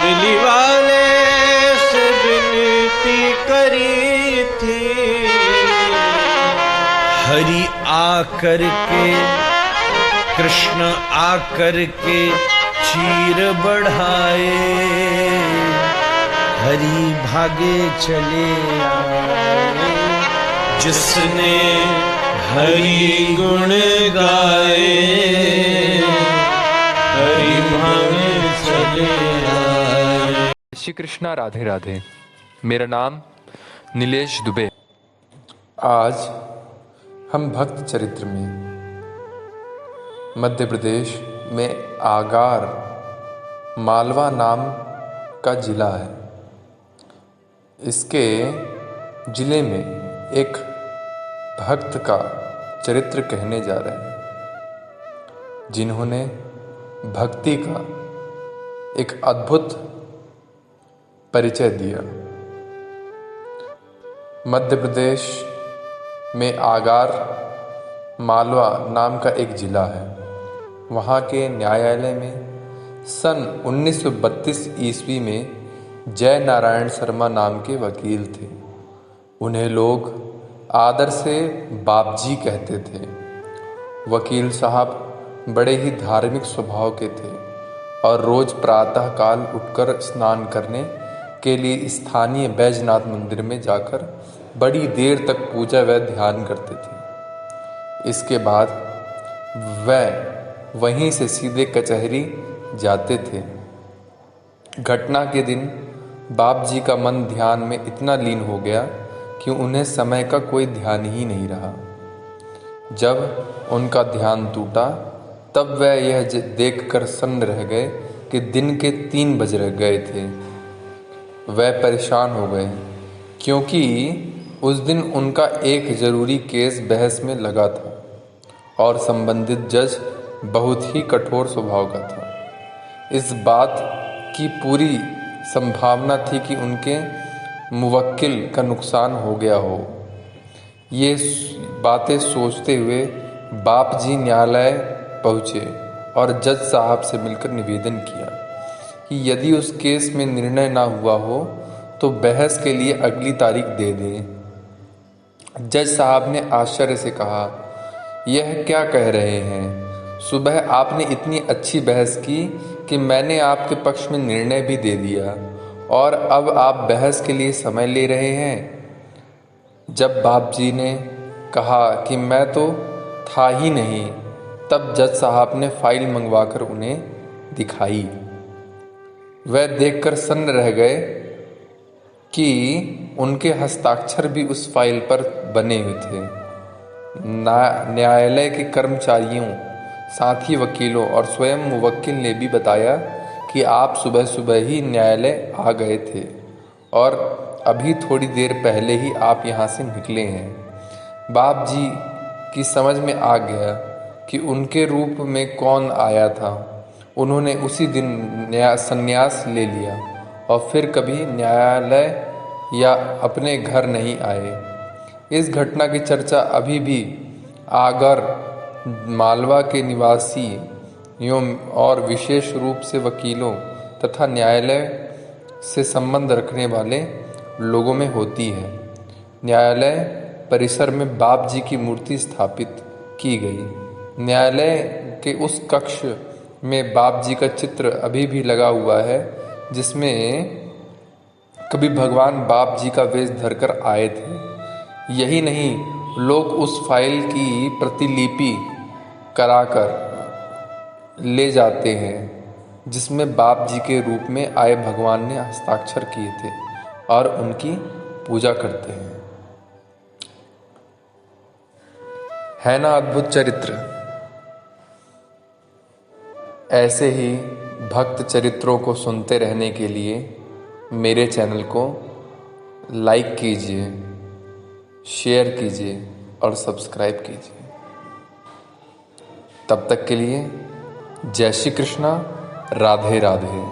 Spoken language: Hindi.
मुरली वाले से विनती करी थी, हरि आकर के कृष्ण आकर के चीर बढ़ाए, हरि भागे चले आए। जिसने हरि गुण गाए, हरि भागे चले आए। श्री कृष्णा, राधे राधे। मेरा नाम नीलेश दुबे। आज हम भक्त चरित्र में मध्य प्रदेश में आगार मालवा नाम का जिला है। इसके जिले में एक भक्त का चरित्र कहने जा रहे हैं, जिन्होंने भक्ति का एक अद्भुत परिचय दिया। मध्य प्रदेश में आगार मालवा नाम का एक जिला है। वहाँ के न्यायालय में सन 1932 ईस्वी में जय नारायण शर्मा नाम के वकील थे। उन्हें लोग आदर से बापजी कहते थे। वकील साहब बड़े ही धार्मिक स्वभाव के थे और रोज प्रातः काल उठकर स्नान करने के लिए स्थानीय बैजनाथ मंदिर में जाकर बड़ी देर तक पूजा व ध्यान करते थे। इसके बाद वह वहीं से सीधे कचहरी जाते थे। घटना के दिन बाप जी का मन ध्यान में इतना लीन हो गया कि उन्हें समय का कोई ध्यान ही नहीं रहा। जब उनका ध्यान टूटा तब वह यह देखकर सन्न रह गए कि दिन के 3 बज गए थे। वह परेशान हो गए क्योंकि उस दिन उनका एक ज़रूरी केस बहस में लगा था और संबंधित जज बहुत ही कठोर स्वभाव का था। इस बात की पूरी संभावना थी कि उनके मुवक्किल का नुकसान हो गया हो। ये बातें सोचते हुए बाप जी न्यायालय पहुँचे और जज साहब से मिलकर निवेदन किया कि यदि उस केस में निर्णय ना हुआ हो तो बहस के लिए अगली तारीख दे दें। जज साहब ने आश्चर्य से कहा, यह क्या कह रहे हैं? सुबह आपने इतनी अच्छी बहस की कि मैंने आपके पक्ष में निर्णय भी दे दिया और अब आप बहस के लिए समय ले रहे हैं। जब बाप जी ने कहा कि मैं तो था ही नहीं, तब जज साहब ने फाइल मंगवाकर उन्हें दिखाई। वह देखकर सन्न रह गए कि उनके हस्ताक्षर भी उस फाइल पर बने हुए थे। न्यायालय के कर्मचारियों, साथ ही वकीलों और स्वयं मुवक्किल ने भी बताया कि आप सुबह सुबह ही न्यायालय आ गए थे और अभी थोड़ी देर पहले ही आप यहाँ से निकले हैं। बाप जी की समझ में आ गया कि उनके रूप में कौन आया था। उन्होंने उसी दिन संन्यास ले लिया और फिर कभी न्यायालय या अपने घर नहीं आए। इस घटना की चर्चा अभी भी आगर मालवा के निवासियों और विशेष रूप से वकीलों तथा न्यायालय से संबंध रखने वाले लोगों में होती है। न्यायालय परिसर में बाप जी की मूर्ति स्थापित की गई। न्यायालय के उस कक्ष में बाप जी का चित्र अभी भी लगा हुआ है, जिसमें कभी भगवान बाप जी का वेश धरकर आए थे। यही नहीं, लोग उस फाइल की प्रतिलिपि कराकर ले जाते हैं जिसमें बाप जी के रूप में आए भगवान ने हस्ताक्षर किए थे और उनकी पूजा करते हैं। है ना अद्भुत चरित्र? ऐसे ही भक्त चरित्रों को सुनते रहने के लिए मेरे चैनल को लाइक कीजिए, शेयर कीजिए और सब्सक्राइब कीजिए। तब तक के लिए जय श्री कृष्णा, राधे राधे।